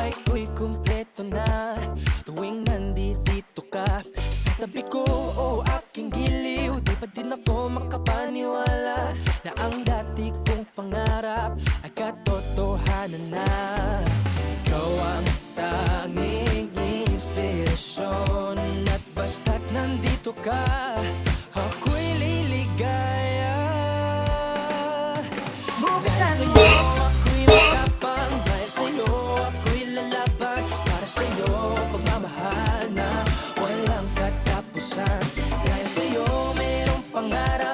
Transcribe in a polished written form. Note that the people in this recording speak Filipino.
buhay ko'y kumpleto na tuwing nandito ka sa tabi ko o aking giliw. Di pa din ako makapaniwala na ang dati kong pangarap ay katotohanan na. Ikaw ang tanging inspirasyon at basta't nandito ka, ako'y liligaya. Dahil sa'yo ako'y matapang, dahil sa'yo ako'y lalaban, para sa'yo pagmamahal na walang katapusan. Dahil sa'yo merong pangarap